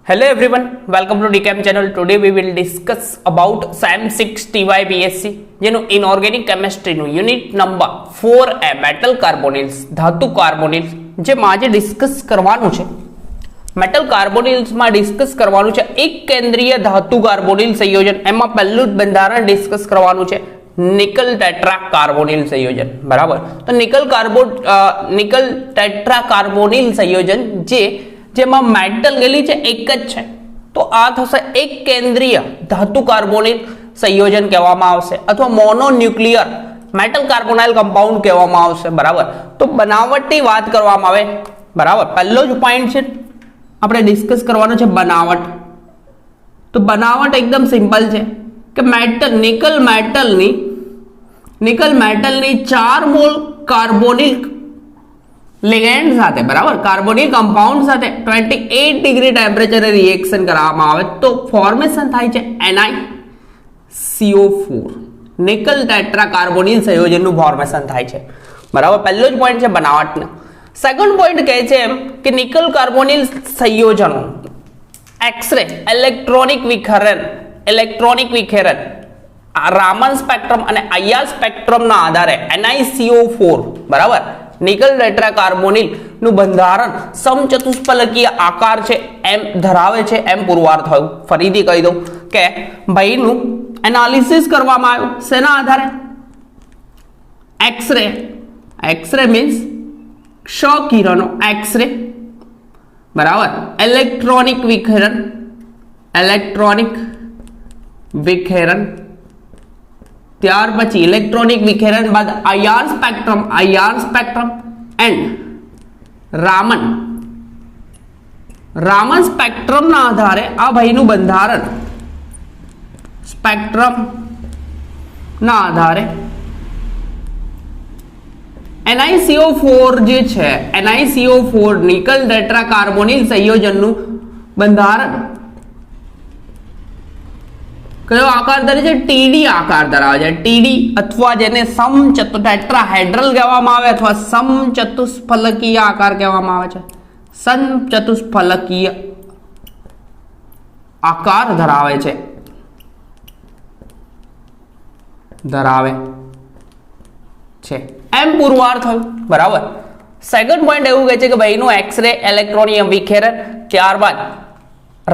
Hello everyone, welcome to DChem channel. Today we will discuss about SAM 6 TYBSc જેનું inorganic કેમિસ્ટ્રીનું unit number 4A metal carbonyls ધાતુ carbonyls જેમાં આજે discuss કરવાનું છે મેટલ કાર્બોનિલ્સમાં ડિસ્કસ કરવાનું છે એક કેન્દ્રીય ધાતુ કાર્બોનિલ સંયોજન. એમાં પહેલું જ બંધારણ ડિસ્કસ કરવાનું છે નિકલ ટેટ્રા કાર્બોનિલ સંયોજન. બરાબર, તો નિકલ ટેટ્રા કાર્બોનિલ સંયોજન જેમાં મેટલ ગેલી છે એક જ છે, તો આ થશે એક કેન્દ્રીય ધાતુ કાર્બોનિલ સંયોજન કહેવામાં આવશે અથવા મોનોન્યુક્લિયર મેટલ કાર્બોનાઇલ કમ્પાઉન્ડ કહેવામાં આવશે. બરાબર, તો બનાવટની વાત કરવામાં આવે. બરાબર, પહેલો જ પોઈન્ટ છે આપણે ડિસ્કસ કરવાનો છે બનાવટ. તો બનાવટ એકદમ સિમ્પલ છે કે નિકલ મેટલની 4 મોલ કાર્બોનિલ लिगेंड સાથે, બરાબર, કાર્બોનિલ કમ્પાઉન્ડ સાથે 28 ડિગ્રી ટેમ્પરેચરે રિએક્શન કરવામાં આવે તો ફોર્મેશન થાય છે NiCO4. નિકલ ટેટ્રા કાર્બોનિલ સંયોજનનું ફોર્મેશન થાય છે. બરાબર, પહેલો જ પોઈન્ટ છે બનાવટનો. સેકન્ડ પોઈન્ટ કહે છે એમ કે નિકલ કાર્બોનિલ સંયોજનો એક્સરે ઇલેક્ટ્રોનિક વિખેરણ રામન સ્પેક્ટ્રમ અને IR સ્પેક્ટ્રમના આધારે NiCO4, બરાબર, નિકલ ટેટ્રા કાર્બોનિલ નું બંધારણ સમચતુષ્ફલકીય આકાર છે એમ ધરાવે છે એમ પુરવાર થયું. ફરીથી કહી દઉં કે ભાઈનું એનાલિસિસ કરવામાં આવ્યું શેના આધારે? એક્સરે મીન્સ ક્ષ-કિરણો, એક્સરે, બરાબર, ઇલેક્ટ્રોનિક વિખેરણ, ત્યાર પછી ઇલેક્ટ્રોનિક વિખેરણ બાદ IR સ્પેક્ટ્રમ એન્ડ રામન સ્પેક્ટ્રમના આધારે આ ભાઈનું બંધારણ સ્પેક્ટ્રમના આધારે NiCO4 જે છે NiCO4 નિકલ ટેટ્રા કાર્બોનિલ સંયોજનનું બંધારણ કયો આકાર ધરાવે છે? TD આકાર ધરાવે છે. TD અથવા જેને ટેટ્રાહેડ્રલ કહેવામાં આવે અથવા સમચતુષ્ફલકીય આકાર કહેવામાં આવે છે. સમચતુષ્ફલકીય આકાર ધરાવે છે એમ પુરવાર થયું. બરાબર, સેકન્ડ પોઈન્ટ એવું કહે છે કે ભાઈનું એક્સરે ઇલેક્ટ્રોનિયમ વિખેરણ, ત્યારબાદ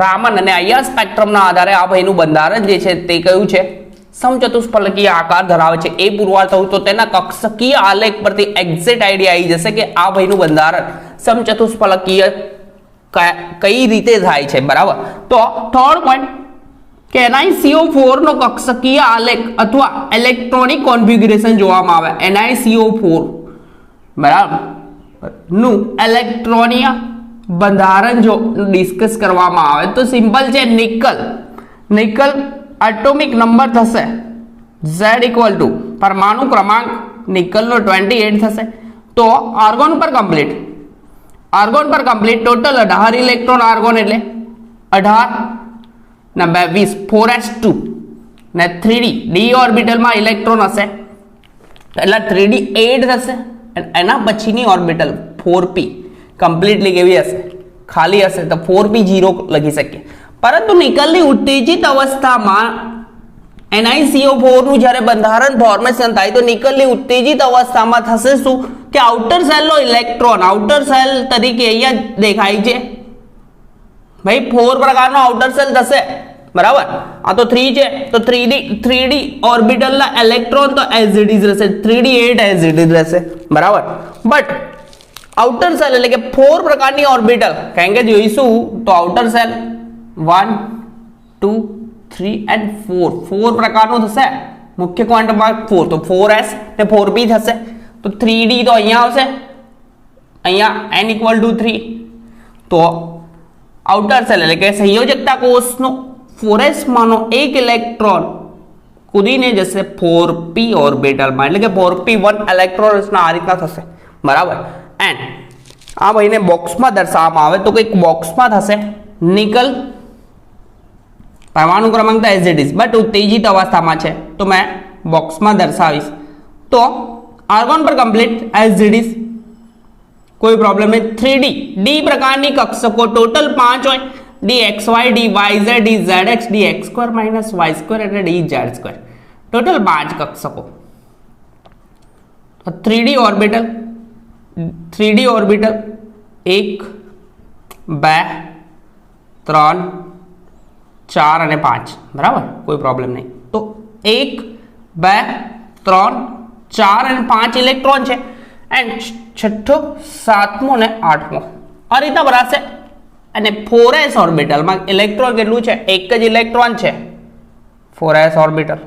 રામન અને IR સ્પેક્ટ્રમના આધારે આ ભાઈનું બંધારણ જે છે તે કયું છે? સમચતુષ્ફલકીય આકાર ધરાવે છે એ પુરવાર થયું. તો તેના કક્ષકીય આલેખ પરથી એક્ઝેક્ટ આઈડિયા આવી જશે કે આ ભાઈનું બંધારણ સમચતુષ્ફલકીય કઈ રીતે થાય છે. બરાબર, તો થર્ડ પોઈન્ટ કે NiCO4 નો કક્ષકીય આલેખ અથવા ઇલેક્ટ્રોનિક કોન્ફિગ્યુરેશન જોવામાં આવે. NiCO4, બરાબર, નું ઇલેક્ટ્રોનિય બંધારણ જો ડિસ્કસ કરવામાં આવે તો સિમ્પલ છે. નિકલ એટોમિક નંબર થશે Z = પરમાણુ ક્રમાંક નિકલનો 28 થશે. તો આર્ગોન પર કમ્પ્લીટ ટોટલ 18 ઇલેક્ટ્રોન. આર્ગોન એટલે 18 ને 20 4s2 ને 3d d ઓર્બિટલમાં ઇલેક્ટ્રોન હશે એટલે 3d 8 થશે. એના પછીની ઓર્બિટલ 4p કમ્પ્લીટલી કેવી હશે? ખાલી હશે, તો 4p0 લખી શકીએ. પરંતુ નિકલની ઉત્તેજિત અવસ્થામાં NiCO4 નું જ્યારે બંધારણ ફોર્મેશન થાય તો નિકલની ઉત્તેજિત અવસ્થામાં થશે શું કે આઉટર સેલનો ઇલેક્ટ્રોન આઉટર સેલ તરીકે અહીંયા દેખાય છે ભાઈ 4 પ્રકારનો આઉટર સેલ થશે. બરાબર, આ તો 3 છે તો 3d ઓર્બિટલના ઇલેક્ટ્રોન તો એઝ ઇટ ઇઝ રહેશે, 3d 8 એઝ ઇટ ઇઝ રહેશે. બરાબર, બટ આઉટર સેલ એટલે કે 4 પ્રકારની ઓર્બિટલ કારણ કે જોઈશું તો આઉટર સેલ 1 2 3 and 4 પ્રકારનું થશે. મુખ્ય ક્વોન્ટમ ભાગ 4 તો 4s ને 4p થશે. તો 3d તો અહીંયા આવશે, અહીંયા n = 3. તો આઉટર સેલ એટલે કે સંયોજકતા કોષનો 4s માનો એક ઇલેક્ટ્રોન કૂદીને જશે 4p ઓર્બિટલમાં એટલે કે 4p1 ઇલેક્ટ્રોન્સના આ રીતના થશે. બરાબર, એન્ડ આ ભાઈને બોક્સમાં દર્શાવવામાં આવે તો કંઈક બોક્સમાં થશે નિકલ પરમાણુ ક્રમાંક તો એઝ ઇટ ઇઝ બટ ઉત્તેજિત અવસ્થામાં છે તો મેં બોક્સમાં દર્શાવીશ. તો આર્ગોન પર કમ્પ્લીટ એઝ ઇટ ઇઝ, કોઈ પ્રોબ્લેમ નહીં. 3D ડી પ્રકારની કક્ષકો ટોટલ 5 હોય D X Y D Y Z D Z X D X square minus Y square એટલે ડી ઝેડ સ્ક્વેર. ટોટલ 5 કક્ષકો. 3D ઓર્બિટલ 1 2 3 4 અને 5 બરાબર, કોઈ પ્રોબ્લેમ નહીં. તો 1 2 3 4 અને 5 ઇલેક્ટ્રોન છે એન્ડ છઠ્ઠો સાતમો ને આઠમો આ રીતના ભરાશે. અને 4s ઓર્બિટલમાં ઇલેક્ટ્રોન કેટલું છે? એક જ ઇલેક્ટ્રોન છે 4s ઓર્બિટલ.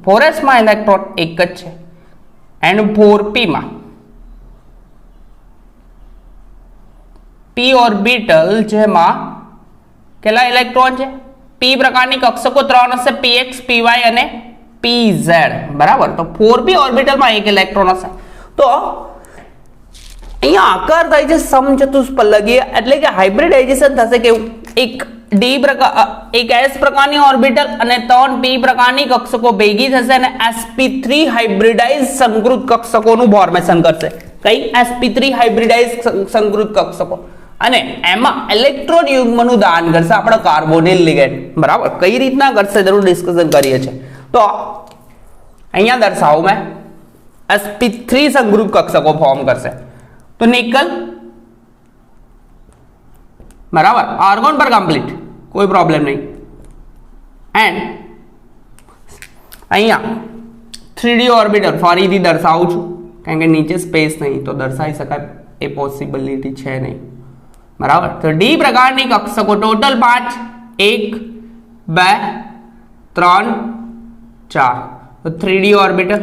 4s માં ઇલેક્ટ્રોન એક જ છે એન્ડ 4p માં p ઓર્બિટલ જેમાં કેટલા ઇલેક્ટ્રોન છે? p પ્રકારની કક્ષકો 3 હશે, px py અને pz બરાબર. તો 4p ઓર્બિટલમાં એક ઇલેક્ટ્રોન હશે. તો અહીંયા આકાર થાય છે સમચતુષ્ફલકીય, એટલે કે હાઇબ્રિડાઇઝેશન થશે. કેવું? એક એક s પ્રકારની ઓર્બિટલ અને 3p પ્રકારની કક્ષકો ભેગી થશે અને sp3 હાઇબ્રિડાઇઝ સંકૃત કક્ષકોનું ફોર્મેશન કરશે. કઈ? sp3 હાઇબ્રિડાઇઝ સંકૃત કક્ષકો. અને એમાં ઇલેક્ટ્રોન યુગ્મનું દાન કરશે આપણો કાર્બોનિલ લિગેન્ડ બરાબર. કઈ રીતના કરશે જરૂર ડિસ્કશન કરીએ છીએ. તો અહીંયા દર્શાવું મેં sp3 સંકૃત કક્ષકો ફોર્મ કરશે. તો નિકલ બરાબર, આર્ગોન પર કમ્પ્લીટ, કોઈ પ્રોબ્લેમ નહીં. એન્ડ અહીંયા 3D ઓર્બિટલ ફરીથી દર્શાવું છું કારણ કે નીચે સ્પેસ નહીં તો દર્શાવી શકાય એ પોસિબિલિટી છે નહીં બરાબર. તો ડી પ્રકારની કક્ષકો ટોટલ 5 1 2 3 4. તો 3D ઓર્બિટલ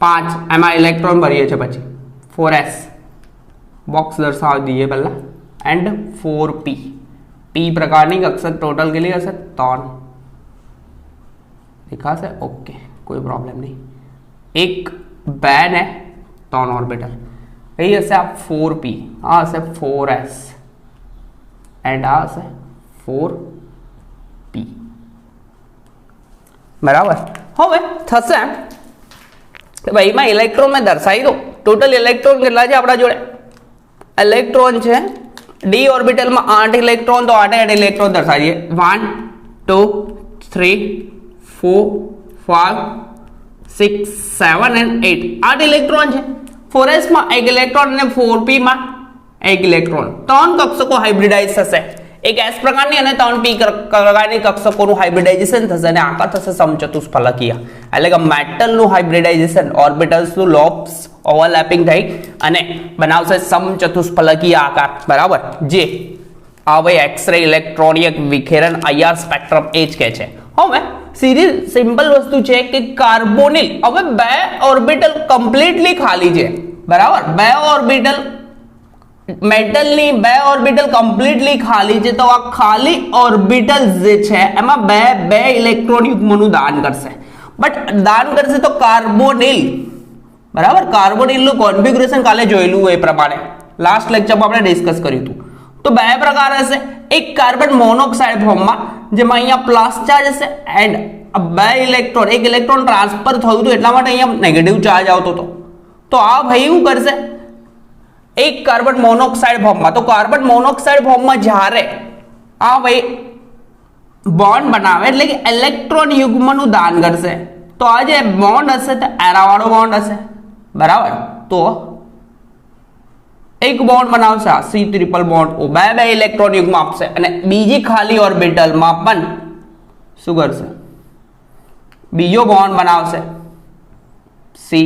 5 એમાં ઇલેક્ટ્રોન ભરીએ છે. પછી 4s બોક્સ દર્શાવી દઈએ પહેલા એન્ડ 4p p પ્રકારની કક્ષક ટોટલ કેટલી હશે? 3 દેખાશે? ઓકે, કોઈ પ્રોબ્લેમ નહીં. 1 2 ને 3 ઓર્બિટલ કઈ હશે? આ 4p, આ હશે 4s એન્ડ આ હશે 4p બરાબર. હવે થશે કે ભાઈ એમાં ઇલેક્ટ્રોન મેં દર્શાવી દો. ટોટલ ઇલેક્ટ્રોન કેટલા છે આપણા જોડે? ઇલેક્ટ્રોન છે ડી ઓર્બિટલમાં 8 ઇલેક્ટ્રોન. તો 8 ઇલેક્ટ્રોન દર્શાવીએ. 1 2 3 4 5 6 7 and 8 8 ઇલેક્ટ્રોન છે. 4s માં એક ઇલેક્ટ્રોન અને 4p માં એક ઇલેક્ટ્રોન. 3 કક્ષકો હાઇબ્રિડાઇઝ થશે. એક s પ્રકારની અને 3p પ્રકારની કક્ષકોનું હાઇબ્રિડાઇઝેશન થશે અને આકાર થશે સમચતુષ્ફલકીય, એટલે કે મેટલનું હાઇબ્રિડાઇઝેશન, ઓર્બિટલ્સનું લોબ્સ ઓવરલેપિંગ થઈ અને બનાવશે સમચતુષ્ફલકીય આકાર બરાબર. જે હવે એક્સ-રે ઇલેક્ટ્રોનિક વિખેરણ IR સ્પેક્ટ્રમ એ જ કહે છે. હવે સીધી સિમ્પલ વસ્તુ છે કે કાર્બોનિલ હવે 2 ઓર્બિટલ કમ્પ્લીટલી ખાલી છે બરાબર. 2 ઓર્બિટલ મેટલની 2 ઓર્બિટલ કમ્પ્લીટલી ખાલી છે. તો આ ખાલી ઓર્બિટલ જે છે એમાં 2 ઇલેક્ટ્રોન યુગ્મનું દાન કરશે. બટ દાન કરશે તો કાર્બોનિલ બરાબર. કાર્બોનિલનું કોન્ફિગ્યુરેશન કાલે જોયેલું એ પ્રમાણે લાસ્ટ લેક્ચરમાં આપણે ડિસ્કસ કર્યું હતું. તો 2 પ્રકાર હશે. એક કાર્બન મોનોક્સાઇડ ફોર્મમાં જેમાં અહીંયા પ્લસ ચાર્જ હશે એન્ડ 2 ઇલેક્ટ્રોન, એક ઇલેક્ટ્રોન ટ્રાન્સફર થયું હતું એટલા માટે અહીંયા નેગેટિવ ચાર્જ આવતો હતો. તો આ ભાઈ શું કરશે? એક કાર્બન મોનોક્સાઇડ ફોર્મમાં. તો કાર્બન મોનોક્સાઇડ ફોર્મમાં જ્યારે આ ભાઈ બોન્ડ બનાવે એટલે કે ઇલેક્ટ્રોન યુગ્મનું દાન કરશે. તો આ જે બોન્ડ હશે તે એરાવાળો બોન્ડ હશે બરાબર. તો એક બોન્ડ બનાવશે C triple bond O, 2 electron યુગ્મ આપશે અને બીજી ખાલી ઓર્બિટલમાં પણ શું કરશે? બીજો બોન્ડ બનાવશે C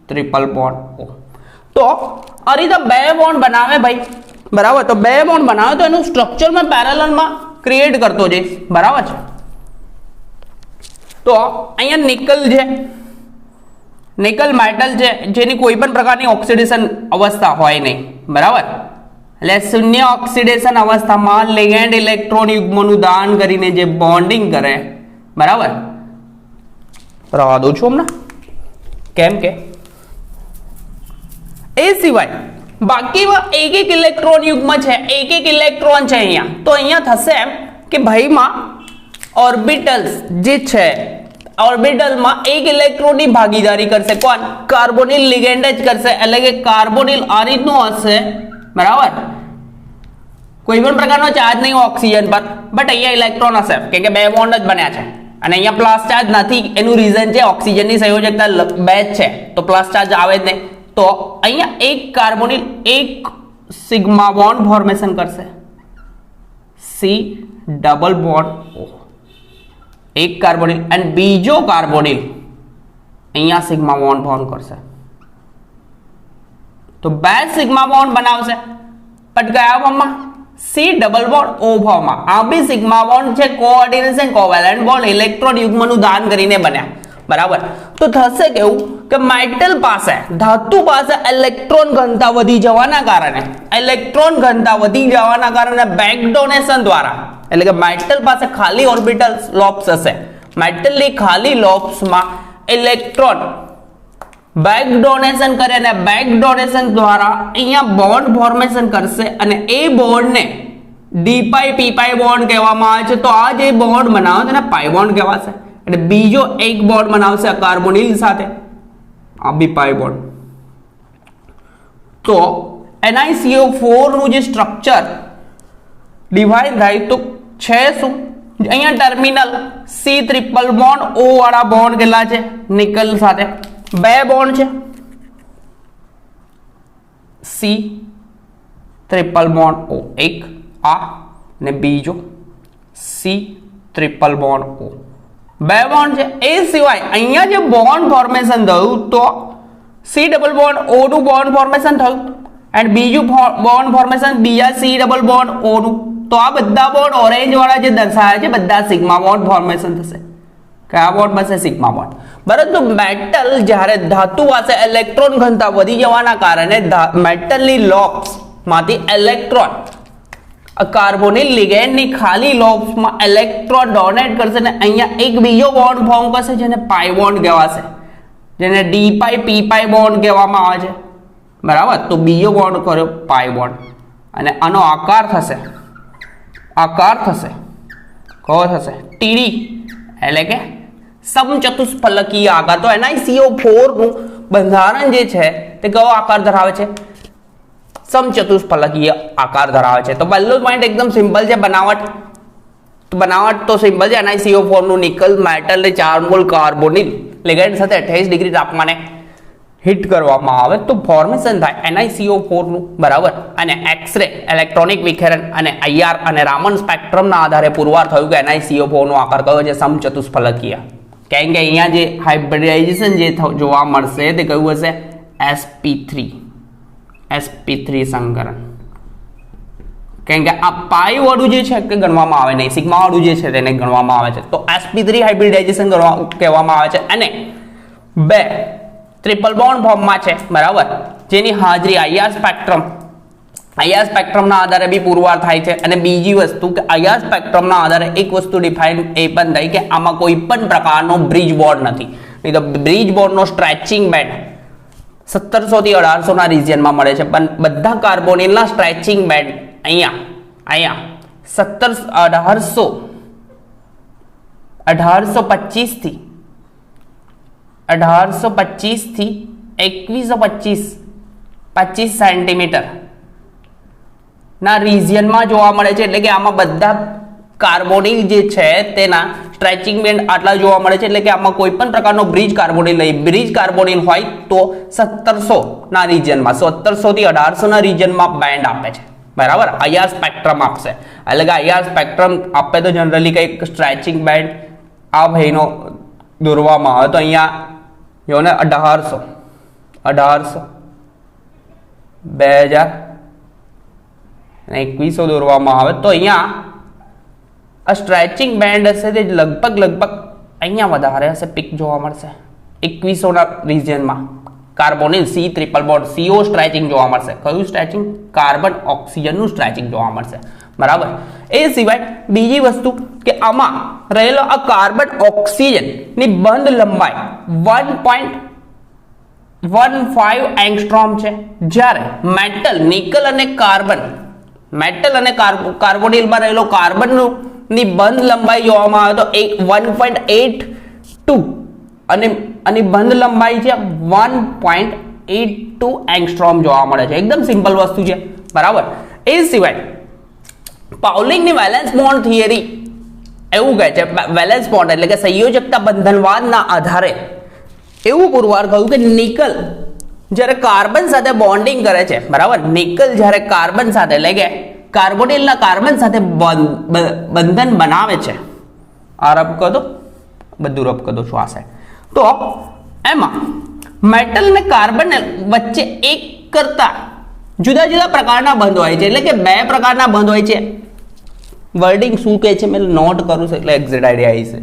ટ્રિપલ બોન્ડ O. તો આ રીતે 2 બોન્ડ બનાવે ભાઈ બરાબર. તો 2 બોન્ડ બનાવે તો એનું સ્ટ્રક્ચર મેં પેરેલલમાં ક્રિએટ કરતો જઈશ બરાબર છે. તો અહીંયા નિકલ છે, નિકલ મેટલ છે જેની કોઈ પણ પ્રકારની ઓક્સિડેશન અવસ્થા હોય નહીં બરાબર. એટલે શૂન્ય ઓક્સિડેશન અવસ્થામાં લિગેન્ડ ઇલેક્ટ્રોન યુગ્મનું દાન કરીને જે બોન્ડિંગ કરે બરાબર. રવા દઉં છું હમણાં કેમ કે એ સિવાય બાકીમાં એક ઇલેક્ટ્રોન યુગ્મ છે, એક ઇલેક્ટ્રોન છે અહીંયા. તો અહીંયા થશે એમ કે ભાઈમાં ઓર્બિટલ્સ જે છે ઓર્બિટલમાં એક ઇલેક્ટ્રોનની ભાગીદારી કરશે. કોણ? કાર્બોનિલ લિગેન્ડ જ કરશે. એટલે કે કાર્બોનિલ આ રીતનું હશે બરાબર. કોઈ પણ પ્રકારનો ચાર્જ નહીં ઓક્સિજન પર, બટ અહીંયા ઇલેક્ટ્રોન હશે કેમ કે બે બોન્ડ જ બન્યા છે અને અહીંયા પ્લસ ચાર્જ નથી. એનું રીઝન છે ઓક્સિજનની સંયોજકતા 2 જ છે તો પ્લસ ચાર્જ આવે જ નહીં. તો અહીંયા એક કાર્બોનિલ એક સિગ્મા બોન્ડ ફોર્મેશન કરશે, સી ડબલ બોન્ડ O, એક કાર્બોનિલ અને બીજો કાર્બોનિલ અહીંયા સિગ્મા બોન્ડ ફોર્મ કરશે. તો 2 સિગ્મા બોન્ડ બનાવશે બટ કયા ફોર્મમાં? સી ડબલ બોન્ડ O ફોર્મમાં. આ બી સિગ્મા બોન્ડ છે, કોઓર્ડિનેશન કોવેલેન્ટ બોન્ડ ઇલેક્ટ્રોન યુગ્મનું દાન કરીને બન્યા, બરાબર. તો થશે કેવું કે મેટલ પાસે, ધાતુ પાસે ઇલેક્ટ્રોન ઘનતા વધી જવાના કારણે બેક ડોનેશન દ્વારા, એટલે કે મેટલ પાસે ખાલી ઓર્બિટલ લોબ્સ હશે, મેટલની ખાલી લોબ્સમાં ઇલેક્ટ્રોન બેક ડોનેશન કરે અને બેક ડોનેશન દ્વારા અહીંયા બોન્ડ ફોર્મેશન કરશે અને એ બોન્ડને ડી પાઈ પી પાઈ બોન્ડ કહેવામાં આવે છે. તો આ જે બોન્ડ બનાવે તેને પાઈ બોન્ડ કહેવાશે. એટલે બીજો એક બોન્ડ બનાવશે કાર્બોનિલ સાથે, આ બી પાઈ બોન્ડ. તો NiCO4 નું જે સ્ટ્રક્ચર ડિવાઇડ થાય તો છે શું? અહીંયા terminal C triple bond O વાળા બોન્ડ કેટલા છે? નિકલ સાથે 2 બોન્ડ છે, સી ટ્રિપલ બોન્ડ O એક આ ને બીજો C triple bond O, 2 bond છે. એ સિવાય અહીંયા જે બોન્ડ ફોર્મેશન થયું તો C double bond O2 bond formation થયું એન્ડ બીજું બોન્ડ ફોર્મેશન બીજા સી ડબલ બોન્ડ O2. તો આ બધા બોન્ડ ઓરેન્જ વાળા જે દર્શાવ્યા છે બધા સિગ્મા બોન્ડ ફોર્મેશન થશે. કયા બોન્ડ બનશે? Sigma bond. પરંતુ મેટલ જ્યારે ધાતુ પાસે ઇલેક્ટ્રોન ઘનતા વધી જવાના કારણે મેટલની લોબ્સ માંથી ઇલેક્ટ્રોન કાર્બોનિલ લિગેન્ડની ખાલી લોબ્સમાં ઇલેક્ટ્રોન ડોનેટ કરશે અને અહીંયા એક બીજો બોન્ડ ફોર્મ કરશે જેને પાઈ બોન્ડ કહેવાશે, જેને ડી પાઈ પી પાઈ બોન્ડ કહેવામાં આવે છે, બરાબર. તો બીજો બોન્ડ કર્યો પાઈ બોન્ડ અને આનો આકાર થશે કયો થશે? ટીડી, એટલે કે સમચતુષ્ફલકીય આકાર. તો NiCO4 નું બંધારણ જે છે તે કયો આકાર ધરાવે છે? સમચતુષ્ફલકીય આકાર ધરાવે છે. તો પહેલો પોઈન્ટ એકદમ સિમ્પલ છે, બનાવટ તો સિમ્પલ છે. NiCO4 નું નિકલ મેટલ ને 4 મોલ કાર્બોનિલ લિગેન્ડ સાથે 28 ડિગ્રી તાપમાને હીટ કરવામાં આવે તો ફોર્મેશન થાય NiCO4 નું, બરાબર. અને એક્સરે ઇલેક્ટ્રોનિક વિખેરણ અને IR અને રામન સ્પેક્ટ્રમના આધારે પુરવાર થયું કે NiCO4 નો આકાર કયો છે? સમચતુષ્ફલકીય. કેમ કે અહીંયા જે હાઇબ્રિડાઇઝેશન જે જોવા મળશે તે કયું હશે? sp3 સંકરણ. કેમ કે આ પાઈ વાળું જે છે તે ગણવામાં આવે નહીં, સિગ્મા વાળું જે છે તેને ગણવામાં આવે છે. તો sp3 હાઇબ્રિડાઇઝેશન કહેવામાં આવે છે અને 2 ટ્રિપલ બોન્ડ ફોર્મમાં છે, બરાબર. જેની હાજરી IR સ્પેક્ટ્રમના આધારે બી પુરવાર થાય છે. અને બીજી વસ્તુ કે IR સ્પેક્ટ્રમના આધારે એક વસ્તુ ડિફાઇન એ પણ થઈ કે આમાં કોઈ પણ પ્રકારનો બ્રિજ બોન્ડ નથી. નહીં તો બ્રિજ બોન્ડનો સ્ટ્રેચિંગ બેન્ડ 1700 થી 1800 ના રિજિયનમાં મળે છે, પણ બધા કાર્બોનિલના સ્ટ્રેચિંગ બેન્ડ અહીંયા 1825 થી 2125 સેન્ટીમીટર ના રિજિયનમાં જોવા મળે છે. એટલે કે આમાં બધા કાર્બોનિલ જે છે તેના સ્ટ્રેચિંગ બેન્ડ આટલા જોવા મળે છે. એટલે કે આમાં કોઈ પણ પ્રકારનો બ્રિજ કાર્બોનિલ નહીં. બ્રિજ કાર્બોનિલ હોય તો 1700 ના રિજિયનમાં, 1700 થી 1800 ના રિજિયનમાં બેન્ડ આપે છે, બરાબર. IR સ્પેક્ટ્રમ આપશે. એટલે કે IR સ્પેક્ટ્રમ આપે તો જનરલી કંઈક સ્ટ્રેચિંગ બેન્ડ આ ભાઈનો દોરવામાં આવે. તો અહીંયા જો ને 1800 2000 અને 2100 દોરવામાં આવે તો અહીંયા આ સ્ટ્રેચિંગ બેન્ડ હશે તે લગભગ અહીંયા વધારે હશે, પીક જોવા મળશે 2100 ના રિજિયનમાં. Carbonyl C triple bond CO stretching જોવા મળશે. કયું સ્ટ્રેચિંગ? કાર્બન ઓક્સિજનનું સ્ટ્રેચિંગ જોવા મળશે, બરાબર. એ સિવાય બીજી વસ્તુ કે આમાં રહેલો આ કાર્બન ઓક્સિજન ની બંધ લંબાઈ 1.15 એંગસ્ટ્રોમ છે, જ્યારે મેટલ નિકલ અને કાર્બોનિલમાં રહેલો કાર્બનનું ની બંધ લંબાઈ જોવામાં આવે તો 1.82 અને બંધ લંબાઈ છે 1.82 એંગસ્ટ્રોમ જોવા મળે છે. એકદમ સિમ્પલ વસ્તુ છે, બરાબર. એ સિવાય પાઉલિંગની વેલેન્સ બોન્ડ થિયરી એવું કહે છે, વેલેન્સ બોન્ડ એટલે કે સંયોજકતા બંધનવાદના આધારે એવું પુરવાર કહ્યું કે નિકલ જ્યારે કાર્બન સાથે બોન્ડિંગ કરે છે, બરાબર, નિકલ જ્યારે કાર્બન સાથે એટલે કે કાર્બોનિલના કાર્બન સાથે બંધન બનાવે છે, આ રબ કહો દો, બધું રબ કહો દો શું આશે, તો એમાં મેટલ ને કાર્બન વચ્ચે એક કરતા જુદા જુદા પ્રકારના બંધ હોય છે, એટલે કે બે પ્રકારના બંધ હોય છે. વર્ડિંગ શું કહે છે મેં નોટ કરું છું એટલે એક્ઝેક્ટ આઈડિયા આવી છે,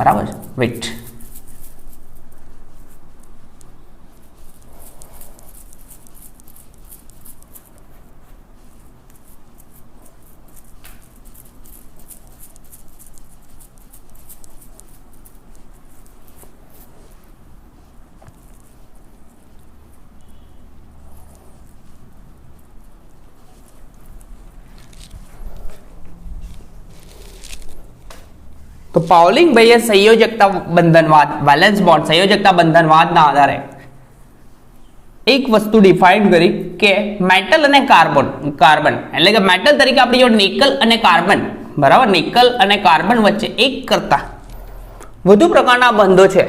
બરાબર. વેઇટ, તો પાઉલિંગ ભાઈએ સંયોજકતા બંધનવાદ, વેલેન્સ બોન્ડ સંયોજકતા બંધનવાદના આધારે એક વસ્તુ ડિફાઇન કરી કે મેટલ અને કાર્બન એટલે કે મેટલ તરીકે આપણી જો નિકલ અને કાર્બન, બરાબર, નિકલ અને કાર્બન વચ્ચે એક કરતા વધુ પ્રકારના બંધો છે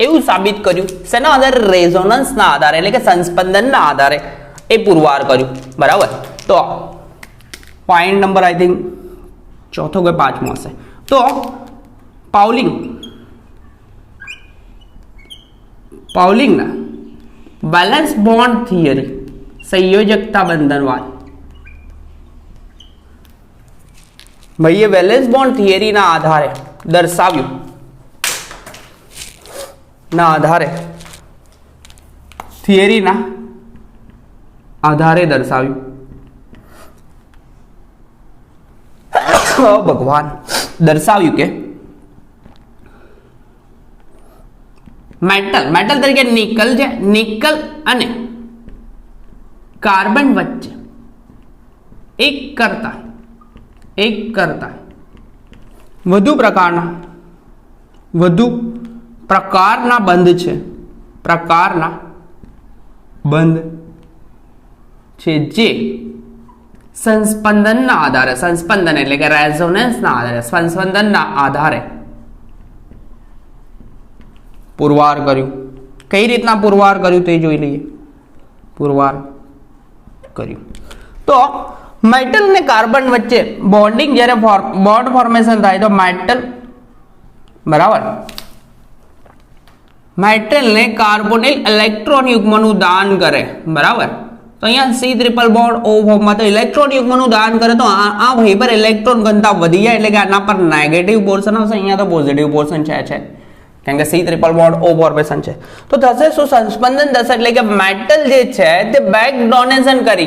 એવું સાબિત કર્યું. શેના આધારે? રેઝોનન્સના આધારે એટલે કે સંસ્પંદનના આધારે એ પુરવાર કર્યું, બરાબર. તો પોઈન્ટ નંબર આઈ થિંક ચોથો કે પાંચમો હશે. તો પાઉલિંગના બેલેન્સ બોન્ડ થિયરી સંયોજકતા બંધનવાદ ભાઈએ બેલેન્સ બોન્ડ થિયરીના આધારે દર્શાવ્યું, ના આધારે થિયરીના આધારે દર્શાવ્યું, ભગવાન, દર્શાવ્યું કે મેટલ તરીકે નિકલ છે, નિકલ અને કાર્બન વચ્ચે એક કરતા વધુ પ્રકારના બંધ છે, જે સંસ્પંદનના આધારે, સંસ્પંદન એટલે કે રેઝોનન્સના આધારે, સંસ્પંદનના આધારે પુરવાર કર્યું. કઈ રીતના પુરવાર કર્યું તે જોઈ લઈએ. પુરવાર કર્યું તો મેટલ અને કાર્બન વચ્ચે બોન્ડિંગ જ્યારે બોન્ડ ફોર્મેશન થાય તો મેટલ, બરાબર, મેટલ ને કાર્બોનિલ ઇલેક્ટ્રોન યુગ્મનું દાન કરે, બરાબર. તો અહીંયા C ટ્રિપલ બોન્ડ O ફોર્મમાં તો ઇલેક્ટ્રોન યુગ્મનું દાન કરે તો આ ભાઈ પર ઇલેક્ટ્રોન ઘનતા વધી જાય એટલે કે આના પર નેગેટિવ પોર્શન આવશે, અહીંયા તો પોઝિટિવ પોર્શન છે કેમ કે C triple bond O formation છે. તો થશે શું? સંસ્પંદન થશે એટલે કે મેટલ જે છે તે બેક ડોનેશન કરે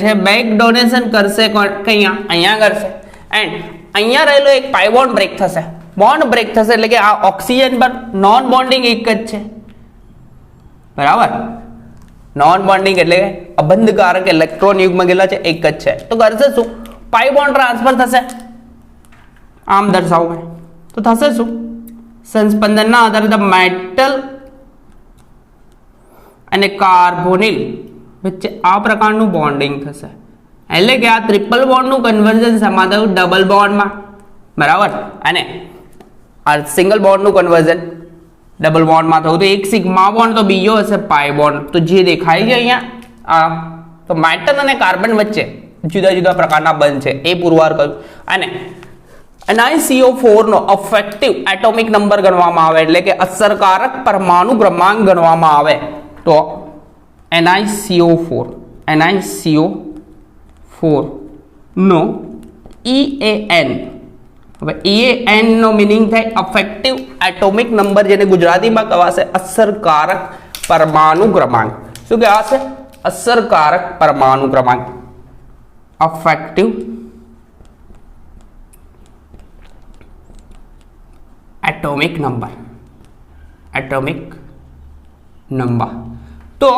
છે, બેક ડોનેશન કરશે અહીંયા કરશે, એન્ડ અહીંયા રહેલો એક પાઈ બોન્ડ બ્રેક થશે, બોન્ડ બ્રેક થશે એટલે કે આ ઓક્સિજન પર નોન બોન્ડિંગ એક જ છે, બરાબર. નોન બોન્ડિંગ એટલે અબંધકારક ઇલેક્ટ્રોન યુગ્મ કેટલા છે? એક જ છે. તો કરશે શું? પાઈ બોન્ડ ટ્રાન્સફર થશે, આમ દર્શાવું મેં. તો થશે શું? સંસ્પંદનના આધારે મેટલ અને કાર્બોનિલ વચ્ચે આ પ્રકારનું બોન્ડિંગ થશે એટલે કે આ ટ્રિપલ બોન્ડનું કન્વર્ઝન શેમાં થયું? ડબલ બોન્ડમાં, બરાબર. અને આ સિંગલ બોન્ડનું કન્વર્ઝન ડબલ બોન્ડમાં થયું તો એક સિગ્મા બોન્ડ તો બીજો હશે પાઈ બોન્ડ. તો જે દેખાય છે અહીંયા તો મેટલ અને કાર્બન વચ્ચે જુદા જુદા પ્રકારના બંધ છે એ પુરવાર કર્યું. અને NiCO4 નો અફેક્ટિવ એટોમિક નંબર ગણવામાં આવે એટલે કે અસરકારક પરમાણુ ક્રમાંક ગણવામાં આવે તો NiCO4 નો EAN, હવે EAN નો મીનિંગ થાય અફેક્ટિવ એટોમિક નંબર, જેને ગુજરાતીમાં કહેવાશે અસરકારક પરમાણુ ક્રમાંક. શું કહેવાશે? અસરકારક પરમાણુ ક્રમાંક, અફેક્ટિવ એટોમિક નંબર. તો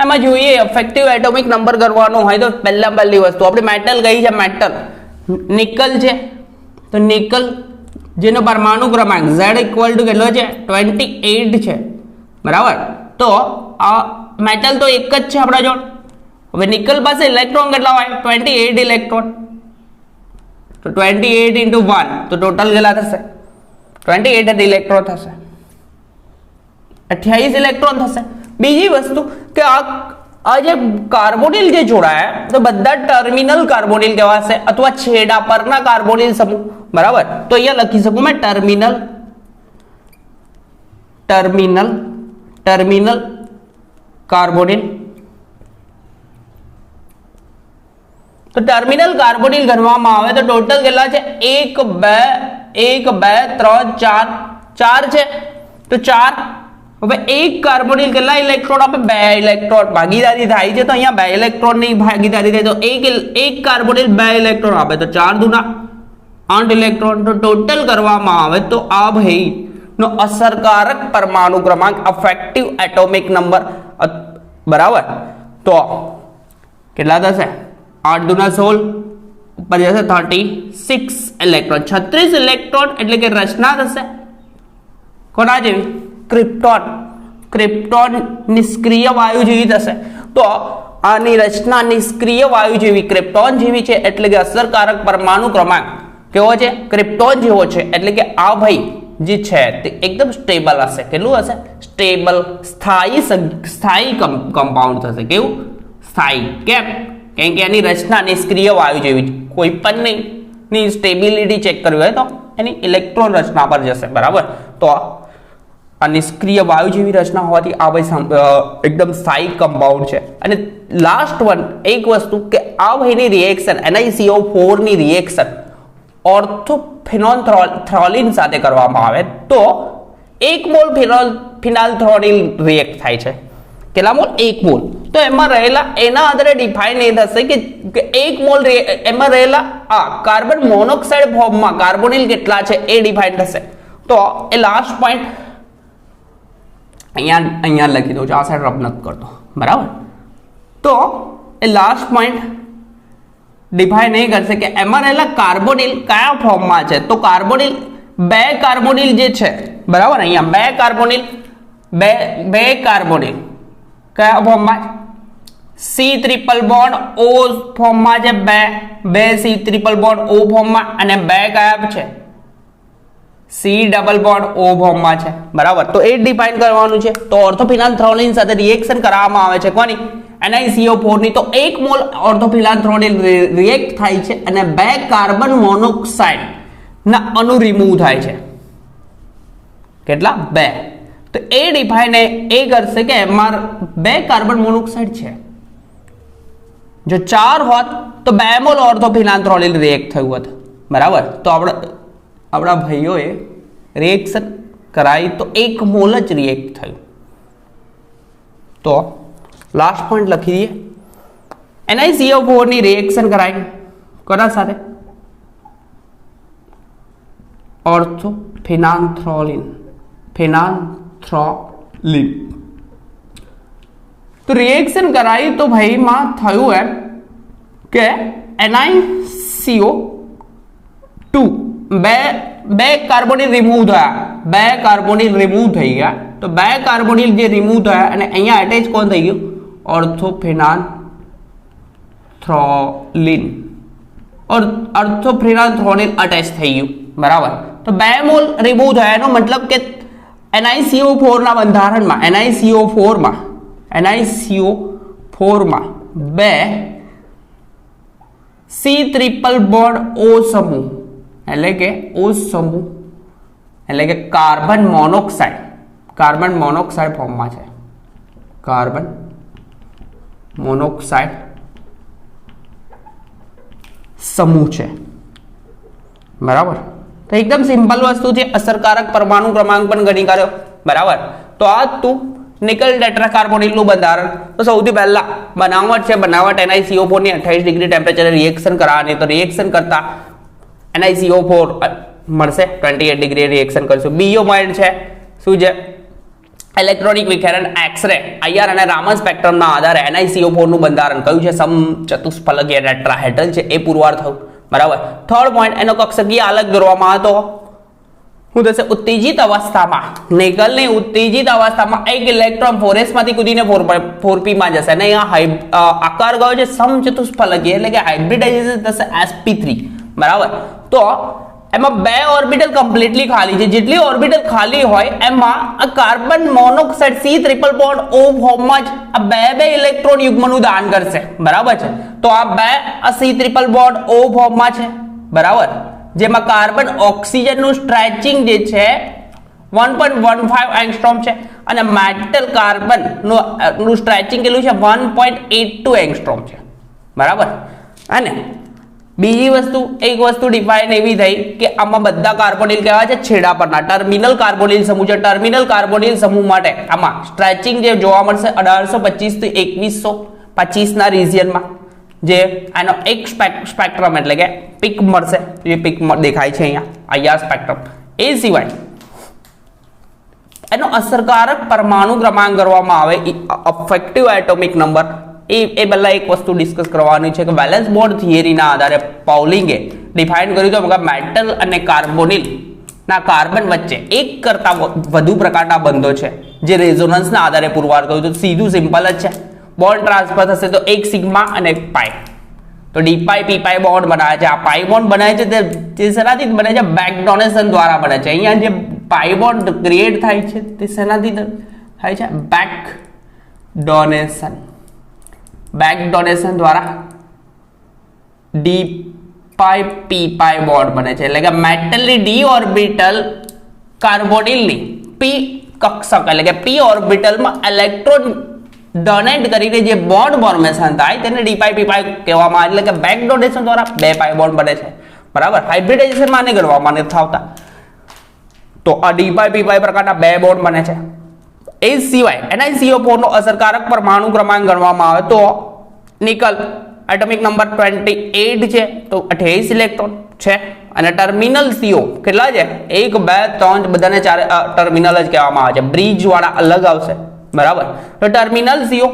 એમાં જોઈએ ઇફેક્ટિવ એટોમિક નંબર કરવાનો હોય તો પહેલી વસ્તુ આપણે મેટલ ગઈ છે, મેટલ નિકલ છે તો નિકલ જેનો પરમાણુ ક્રમાંક Z ઇક્વલ ટુ કેટલો છે? 28 છે, બરાબર. તો આ મેટલ તો એક જ છે આપણા જોડ, હવે નિકલ પાસે ઇલેક્ટ્રોન કેટલા હોય 28 ઇલેક્ટ્રોન, તો 28 into 1 તો ટોટલ કેટલા થશે 28 ઇલેક્ટ્રોન થશે, 28 ઇલેક્ટ્રોન થશે. બીજી વસ્તુ કે આ જે કાર્બોનિલ જે જોડાયા તો બધા ટર્મિનલ કાર્બોનિલ કહેવાશે અથવા છેડા પરના કાર્બોનિલ સમૂહ, બરાબર. તો અહીંયા લખી શકું મેં ટર્મિનલ કાર્બોનિલ. તો ટર્મિનલ કાર્બોનિલ ગણવામાં આવે તો ટોટલ કેટલા છે 1 2 3 4 છે, તો 4. હવે એક કાર્બોનિલ કેટલા ઇલેક્ટ્રોન આપે 2 ઇલેક્ટ્રોન ભાગીદારી થાય છે, તો અહીંયા 2 ઇલેક્ટ્રોન ની ભાગીદારી થાય તો એક કાર્બોનિલ 2 ઇલેક્ટ્રોન આપે તો 4 દુના 8 ઇલેક્ટ્રોન. તો ટોટલ કરવામાં આવે તો આ ભાઈ નો અસરકારક પરમાણુ ક્રમાંક અફેક્ટિવ એટોમિક નંબર, બરાબર. તો કેટલા થશે 8 દુના 16 ઉપર જશે 36 ઇલેક્ટ્રોન, 36 ઇલેક્ટ્રોન એટલે કે રચના થશે કોના જેવી ક્રિપ્ટોન નિષ્ક્રિય વાયુ જેવી થશે. તો આની રચના નિષ્ક્રિય વાયુ જેવી ક્રિપ્ટોન જેવી છે, એટલે કે અસરકારક પરમાણુ ક્રમાંક કેવો છે ક્રિપ્ટોન જેવો છે, એટલે કે આ ભાઈ જે છે તે એકદમ સ્ટેબલ હશે. કેટલું હશે સ્ટેબલ, સ્થાયી કમ્પાઉન્ડ થશે. કેવું સ્થાયી, કેમ કેમ કે એની રચના નિષ્ક્રિય વાયુ જેવી, કોઈ પણ ની સ્ટેબિલિટી ચેક કરવી હોય તો એની ઇલેક્ટ્રોન રચના પર જશે, બરાબર. તો આ નિષ્ક્રિય વાયુ જેવી રચના હોવાથી આ ભાઈ એકદમ સ્થાયી કમ્પાઉન્ડ છે. અને લાસ્ટ વન એક વસ્તુ કે આ ભાઈની રિએક્શન NiCO4 ની રિએક્શન ઓર્થોફિનોલ્થ્રોલિન સાથે કરવામાં આવે તો 1 મોલ ફિનાલ્થ્રોનિલ રિએક્ટ થાય છે. કેટલા મોલ 1 મોલ. તો એમાં રહેલા એના આધારે ડિફાઇન એ થશે કે 1 મોલ એમાં રહેલા કાર્બન મોનોક્સાઇડ ફોર્મમાં કાર્બોનિલ કેટલા છે એ ડિફાઇન થશે. તો એ લાસ્ટ પોઈન્ટ અહીંયા લખી દઉં છું, આ સાઈડ રબ નથી કરતો, બરાબર. તો એ લાસ્ટ પોઈન્ટ ડિફાઇન એ કરશે કે એમાં રહેલા કાર્બોનિલ કયા ફોર્મમાં છે. તો કાર્બોનિલ 2 કાર્બોનિલ જે છે, બરાબર. અહીંયા 2 કાર્બોનિલ કયા ફોર્મમાં C ટ્રિપલ બોન્ડ O ફોર્મમાં છે, 2 C ટ્રિપલ બોન્ડ O ફોર્મમાં, અને 2 કયા છે C ડબલ બોન્ડ O ફોર્મમાં છે, બરાબર. તો એ ડિફાઇન કરવાનું છે. તો ઓર્થોફિનાલ્થ્રોનિન સાથે રિએક્શન કરવામાં આવે છે કોની NiCO4 ની. તો 1 મોલ ઓર્થોફિનાલ્થ્રોનિન રિએક્ટ થાય છે અને 2 કાર્બન મોનોક્સાઇડ ના અણુ રિમૂવ થાય છે. કેટલા 2. તો એ ડિફાઇન એ કરશે કે એમાં 2 કાર્બન મોનોક્સાઇડ છે. જો 4 હોત તો 2 મોલ ઓર્થોફિનાલ્થ્રોનિન રિએક્ટ થયું હોત, બરાબર. તો આપણા ભાઈઓએ રિએક્શન કરાવી તો 1 મોલ જ રિએક્ટ થયું. તો લાસ્ટ પોઈન્ટ લખી દઈએ, NiCO4 ની રિએક્શન કરાવી કોના સાથે ઓર્થોફિનાલ્થ્રોલિન. તો રિએક્શન કરાવી તો ભાઈ માં થયું એમ કે NiCO2 બે કાર્બોનિલ રિમૂવ થયા, 2 કાર્બોનિલ રિમૂવ થઈ ગયા. તો 2 કાર્બોનિલ જે રિમૂવ થયા અને અહીંયા અટેચ કોણ થઈ ગયું ઓર્થોફિનાલ્થ્રોનિન અટેચ થઈ ગયું, બરાબર. તો 2 મોલ રિમૂવ થયા એનો મતલબ કે NiCO4 ના બંધારણમાં NiCO4માં 2 C ટ્રિપલ બોન્ડ O સમૂહ એટલે કે કાર્બન મોનોક્સાઇડ ફોર્મમાં છે. કાર્બન મોનોક્સાઇડ સમૂહ છે, બરાબર. તો એકદમ સિમ્પલ વસ્તુ છે. અસરકારક પરમાણુ ક્રમાંક પણ ગણી કાઢ્યો, બરાબર. તો આ તું નિકલ ટેટ્રાકાર્બોનિલ નું બંધારણ તો સૌથી પહેલા બનાવટ છે. બનાવટ NiCO4 ની 28 ડિગ્રી ટેમ્પરેચરે રિએક્શન કરાવવાની. તો રિએક્શન કરતા NiCO4 મળશે 28 ડિગ્રી રિએક્શન કરશું. બીજો પોઈન્ટ છે શું છે ઇલેક્ટ્રોનિક વિખેરણ એક્સ-રે IR અને રામન સ્પેક્ટ્રમના આધારે NiCO4 નું બંધારણ કયું છે સમચતુષ્ફલકીય ટેટ્રાહેડ્રલ છે એ પુરવાર થયું, બરાબર. થર્ડ પોઈન્ટ એનો કક્ષકીય આલેખ દોરવામાં હતો શું થશે? ઉત્તેજિત અવસ્થામાં નિકલની ઉત્તેજિત અવસ્થામાં એક ઇલેક્ટ્રોન 4s માંથી કૂદીને 4p માં જશે અને અહીંયા આકાર ગયો છે સમચતુષ્ફલકીય એટલે કે હાઇબ્રિડાઇઝેશન થશે sp3 બરાબર. તો એમાં બે ઓર્બિટલ કમ્પ્લીટલી ખાલી છે. જેટલી ઓર્બિટલ ખાલી હોય એમાં આ carbon monoxide C triple bond O ફોર્મમાં જ આ બે ઇલેક્ટ્રોન યુગ્મનું દાન કરશે બરાબર છે. તો આ C ટ્રિપલ બોન્ડ O ફોર્મમાં છે બરાબર, જેમાં કાર્બન ઓક્સિજન નું સ્ટ્રેચિંગ જે છે 1.15 એંગસ્ટ્રોમ છે અને મેટલ કાર્બન નું સ્ટ્રેચિંગ કેટલું છે 1.82 એંગસ્ટ્રોમ છે બરાબર. અને બીજી વસ્તુ એક વસ્તુ ડિફાઇન એવી થઈ કે આમાં બધા કાર્બોનિલ કહેવાય છે છેડા પરના ટર્મિનલ કાર્બોનિલ સમૂહ છે. ટર્મિનલ કાર્બોનિલ સમૂહ માટે આમાં સ્ટ્રેચિંગ જે જોવા મળશે 1825 થી 2125 ના રિજિયનમાં, જે આનો એક સ્પેક્ટ્રમ એટલે કે પીક મળશે, જે પીક દેખાય છે અહીંયા સ્પેક્ટ્રમ. એ સિવાય એનો અસરકારક પરમાણુ ક્રમાંક કરવામાં આવે અફેક્ટિવ એટોમિક નંબર. એ પહેલા એક વસ્તુ ડિસ્કસ કરવાની છે કે વેલેન્સ બોન્ડ થિયરીના આધારે પાઉલિંગે ડિફાઇન કર્યું હતું કે મેટલ અને કાર્બોનિલ ના કાર્બન વચ્ચે એક કરતા વધુ પ્રકારના બંધો છે જે રેઝોનન્સના આધારે પુરવાર કર્યું હતું. સીધું સિમ્પલ જ છે. બોન્ડ ટ્રાન્સફર થશે તો એક સિગ્મા અને એક પાઈ, તો ડી પાઈ પી પાઈ બોન્ડ બનાવે છે. આ પાઈ બોન્ડ બનાવે છે તે શેનાથી બને છે? બેક ડોનેશન દ્વારા બને છે. અહીંયા જે પાઈ બોન્ડ ક્રિએટ થાય છે તે શેનાથી થાય છે? બેક ડોનેશન દ્વારા ડી પાઈ પી પાઈ બોન્ડ બને છે. એટલે કે મેટલની ડી ઓર્બિટલ કાર્બોનિલની પી કક્ષક એટલે કે પી ઓર્બિટલમાં ઇલેક્ટ્રોન ડોનેટ કરીને જે બોન્ડ ફોર્મેશન થાય તેને ડી પાઈ પી પાઈ કહેવામાં આવે. એટલે કે બેક ડોનેશન દ્વારા બે પાઈ બોન્ડ બને છે બરાબર. હાઇબ્રિડાઇઝેશનમાં આને ગણવામાં નથી આવતા. તો આ ડી પાઈ પી પાઈ પ્રકારના બે બોન્ડ બને છે. એ સિવાય NiCO4 નો અસરકારક પરમાણુ ક્રમાંક ગણવામાં આવે તો નિકલ એટોમિક નંબર 28 છે, તો 28 ઇલેક્ટ્રોન છે. અને ટર્મિનલ CO કેટલા છે? 1 2 3 બધાને 4 ટર્મિનલ જ કહેવામાં આવે છે. બ્રિજ વાળા અલગ આવશે બરાબર. તો ટર્મિનલ CO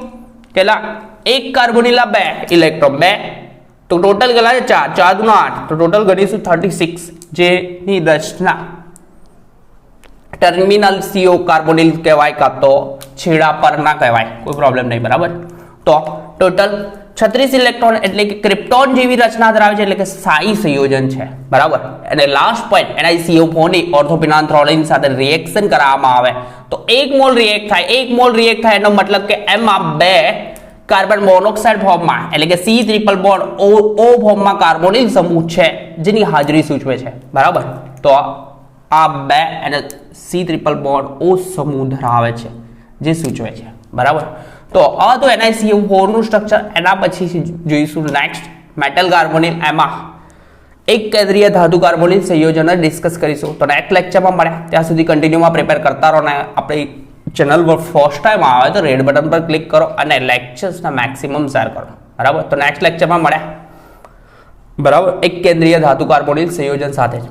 કેટલા? એક કાર્બોનિલા 2 ઇલેક્ટ્રોન 2, તો ટોટલ કેટલા છે? 4 4 × 8, તો ટોટલ ગણીશું 36, જેની રચના ટર્મિનલ CO કાર્બોનિલ કહેવાય કાં તો છેડા પરના કહેવાય, કોઈ પ્રોબ્લેમ નહીં બરાબર. તો ટોટલ 36 ઇલેક્ટ્રોન એટલે કે ક્રિપ્ટોન જેવી રચના ધરાવે છે, એટલે કે સ્થાયી સંયોજન છે બરાબર. અને લાસ્ટ પોઈન્ટ NiCO4 ની ઓર્થોપિનાન્થ્રોલિન સાથે રિએક્શન કરાવવામાં આવે તો 1 મોલ રિએક્ટ થાય. 1 મોલ રિએક્ટ થાય એનો મતલબ કે એમાં બે કાર્બન મોનોક્સાઇડ ફોર્મમાં એટલે કે C ટ્રિપલ બોન્ડ O ફોર્મમાં કાર્બોનિલ સમૂહ છે જેની હાજરી સૂચવે છે બરાબર. તો આ બે અને C ટ્રિપલ બોન્ડ O સમૂહ ધરાવે છે જે સૂચવે છે બરાબર. તો આ તો NiCO4 નું સ્ટ્રક્ચર. એના પછી જોઈશું નેક્સ્ટ મેટલ કાર્બોનિલ. એમાં એક કેન્દ્રીય ધાતુ કાર્બોનિલ સંયોજન ડિસ્કસ કરીશું. તો નેક્સ્ટ લેક્ચરમાં મળ્યા ત્યાં સુધી કન્ટિન્યુમાં પ્રિપેર કરતા રહો. ને આપણી ચેનલ પર ફર્સ્ટ ટાઈમ આવે તો રેડ બટન પર ક્લિક કરો અને લેક્ચર્સના મેક્સિમમ શેર કરો બરાબર. તો નેક્સ્ટ લેક્ચરમાં મળ્યા બરાબર એક કેન્દ્રીય ધાતુ કાર્બોનિલ સંયોજન સાથે જ.